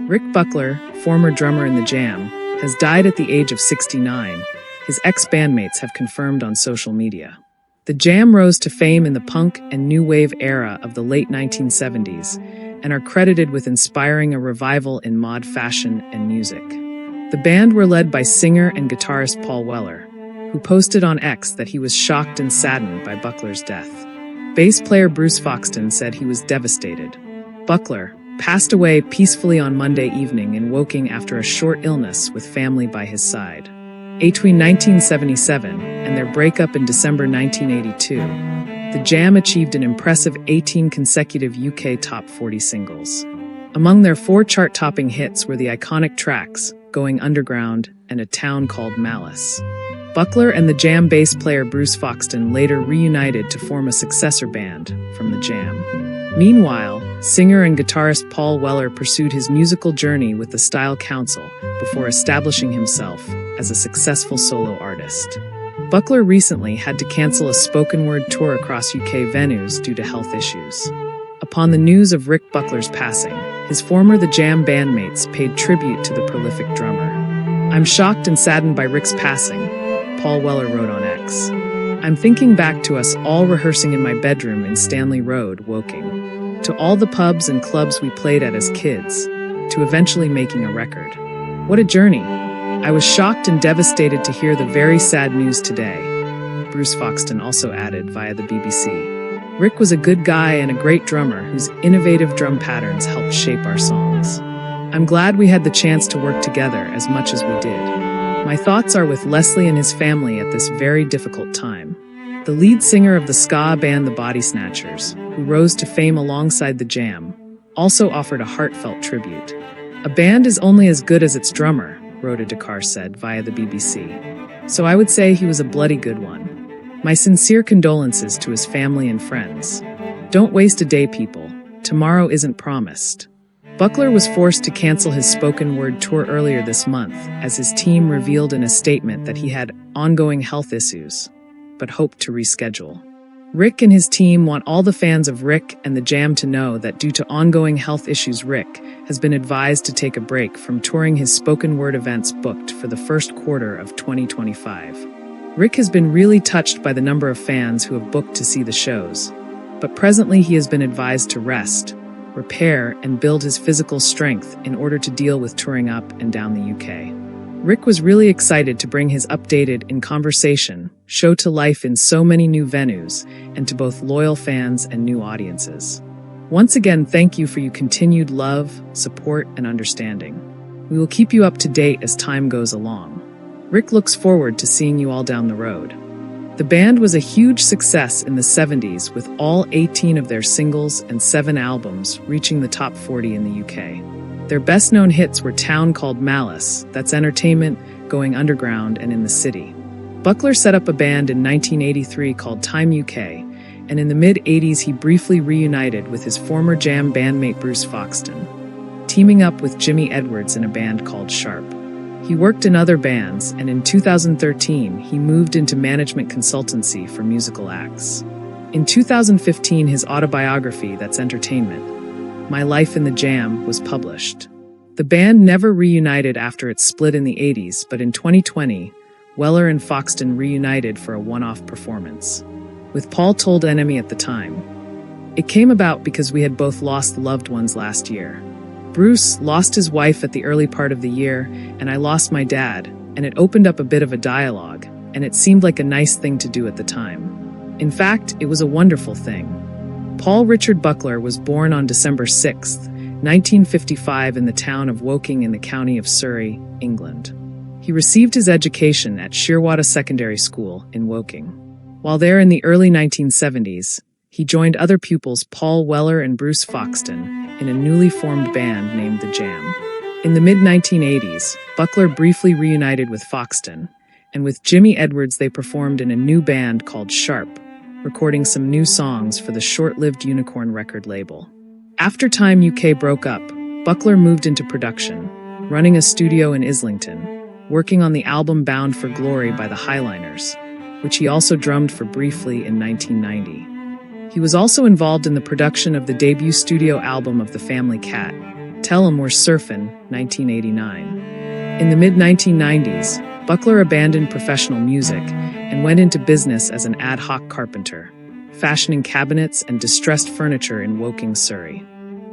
Rick Buckler, former drummer in The Jam, has died at the age of 69, his ex-bandmates have confirmed on social media. The Jam rose to fame in the punk and new wave era of the late 1970s and are credited with inspiring a revival in mod fashion and music. The band were led by singer and guitarist Paul Weller, who posted on X that he was shocked and saddened by Buckler's death. Bass player Bruce Foxton said he was devastated. Buckler passed away peacefully on Monday evening in Woking after a short illness with family by his side. Between 1977 and their breakup in December 1982, The Jam achieved an impressive 18 consecutive UK Top 40 singles. Among their 4 chart-topping hits were the iconic tracks Going Underground and A Town Called Malice. Buckler and The Jam bass player Bruce Foxton later reunited to form a successor band, From The Jam. Meanwhile, singer and guitarist Paul Weller pursued his musical journey with the Style Council before establishing himself as a successful solo artist. Buckler recently had to cancel a spoken-word tour across UK venues due to health issues. Upon the news of Rick Buckler's passing, his former The Jam bandmates paid tribute to the prolific drummer. "I'm shocked and saddened by Rick's passing," Paul Weller wrote on X. "I'm thinking back to us all rehearsing in my bedroom in Stanley Road, Woking, to all the pubs and clubs we played at as kids, to eventually making a record. What a journey. I was shocked and devastated to hear the very sad news today," Bruce Foxton also added via the BBC. "Rick was a good guy and a great drummer whose innovative drum patterns helped shape our songs. I'm glad we had the chance to work together as much as we did. My thoughts are with Leslie and his family at this very difficult time." The lead singer of the ska band The Body Snatchers, who rose to fame alongside The Jam, also offered a heartfelt tribute. "A band is only as good as its drummer," Rhoda Dakar said via the BBC. "So I would say he was a bloody good one. My sincere condolences to his family and friends. Don't waste a day, people. Tomorrow isn't promised." Buckler was forced to cancel his spoken word tour earlier this month as his team revealed in a statement that he had ongoing health issues, but hoped to reschedule. Rick and his team want all the fans of Rick and The Jam to know that due to ongoing health issues, Rick has been advised to take a break from touring his spoken word events booked for the first quarter of 2025. Rick has been really touched by the number of fans who have booked to see the shows, but presently he has been advised to rest, repair, and build his physical strength in order to deal with touring up and down the UK. Rick was really excited to bring his updated In Conversation show to life in so many new venues and to both loyal fans and new audiences. Once again, thank you for your continued love, support, and understanding. We will keep you up to date as time goes along. Rick looks forward to seeing you all down the road. The band was a huge success in the 70s with all 18 of their singles and 7 albums reaching the top 40 in the UK. Their best-known hits were Town Called Malice, That's Entertainment, Going Underground, and In the City. Buckler set up a band in 1983 called Time UK, and in the mid-80s he briefly reunited with his former Jam bandmate Bruce Foxton, teaming up with Jimmy Edwards in a band called Sharp. He worked in other bands, and in 2013 he moved into management consultancy for musical acts. In 2015 his autobiography, That's Entertainment, My Life in the Jam, was published. The band never reunited after its split in the 80s, but in 2020, Weller and Foxton reunited for a one-off performance. With Paul told Enemy at the time, "It came about because we had both lost loved ones last year. Bruce lost his wife at the early part of the year, and I lost my dad, and it opened up a bit of a dialogue, and it seemed like a nice thing to do at the time. In fact, it was a wonderful thing." Paul Richard Buckler was born on December 6, 1955 in the town of Woking in the county of Surrey, England. He received his education at Shearwater Secondary School in Woking. While there in the early 1970s, he joined other pupils Paul Weller and Bruce Foxton in a newly formed band named The Jam. In the mid-1980s, Buckler briefly reunited with Foxton, and with Jimmy Edwards they performed in a new band called Sharp, recording some new songs for the short-lived Unicorn record label. After Time UK broke up, Buckler moved into production, running a studio in Islington, working on the album Bound for Glory by the Highliners, which he also drummed for briefly in 1990. He was also involved in the production of the debut studio album of the Family Cat, Tell 'Em We're Surfin', 1989. In the mid-1990s, Buckler abandoned professional music and went into business as an ad hoc carpenter, fashioning cabinets and distressed furniture in Woking, Surrey.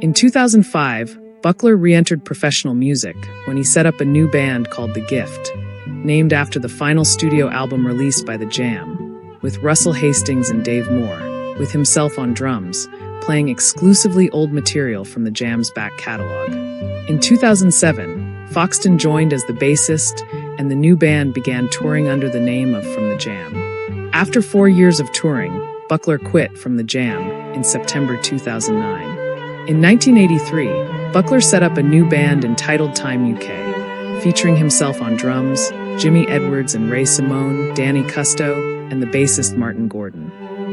In 2005, Buckler re-entered professional music when he set up a new band called The Gift, named after the final studio album released by The Jam, with Russell Hastings and Dave Moore, with himself on drums, playing exclusively old material from The Jam's back catalog. In 2007, Foxton joined as the bassist, and the new band began touring under the name of From The Jam. After 4 years of touring, Buckler quit From The Jam in September 2009. In 1983, Buckler set up a new band entitled Time UK, featuring himself on drums, Jimmy Edwards and Ray Simone, Danny Custo, and the bassist Martin Gordon.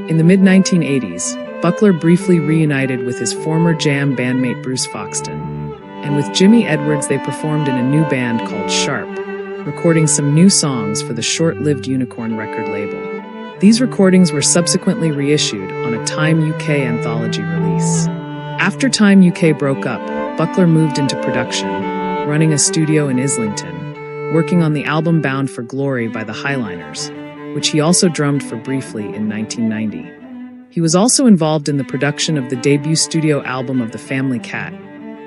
In the mid-1980s, Buckler briefly reunited with his former Jam bandmate Bruce Foxton, and with Jimmy Edwards they performed in a new band called Sharp, recording some new songs for the short-lived Unicorn record label. These recordings were subsequently reissued on a Time UK anthology release. After Time UK broke up, Buckler moved into production, running a studio in Islington, working on the album Bound for Glory by the Highliners, which he also drummed for briefly in 1990. He was also involved in the production of the debut studio album of the Family Cat,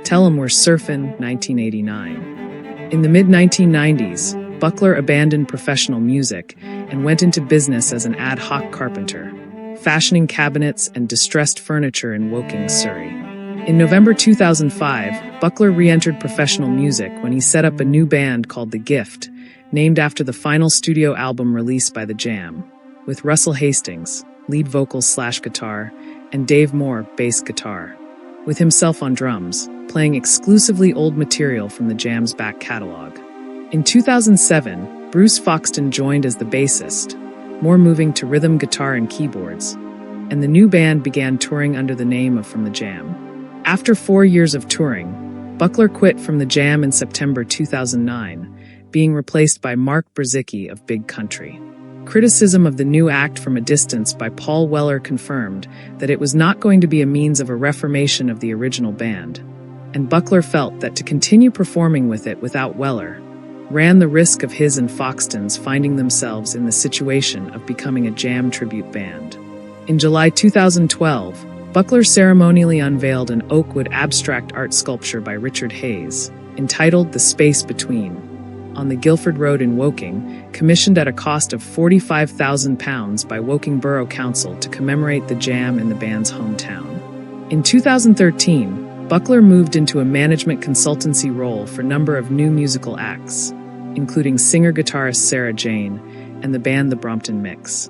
Tell 'Em We're Surfin', 1989. In the mid-1990s, Buckler abandoned professional music and went into business as an ad hoc carpenter, fashioning cabinets and distressed furniture in Woking, Surrey. In November 2005, Buckler re-entered professional music when he set up a new band called The Gift, named after the final studio album released by The Jam, with Russell Hastings, lead vocals/guitar, and Dave Moore, bass guitar, with himself on drums, playing exclusively old material from The Jam's back catalog. In 2007, Bruce Foxton joined as the bassist, more moving to rhythm guitar and keyboards, and the new band began touring under the name of From The Jam. After 4 years of touring, Buckler quit From The Jam in September 2009, being replaced by Mark Brzezicki of Big Country. Criticism of the new act from a distance by Paul Weller confirmed that it was not going to be a means of a reformation of the original band, and Buckler felt that to continue performing with it without Weller ran the risk of his and Foxton's finding themselves in the situation of becoming a Jam tribute band. In July 2012, Buckler ceremonially unveiled an oakwood abstract art sculpture by Richard Hayes, entitled The Space Between, on the Guildford Road in Woking, commissioned at a cost of £45,000 by Woking Borough Council to commemorate the Jam in the band's hometown. In 2013, Buckler moved into a management consultancy role for a number of new musical acts, including singer-guitarist Sarah Jane and the band The Brompton Mix.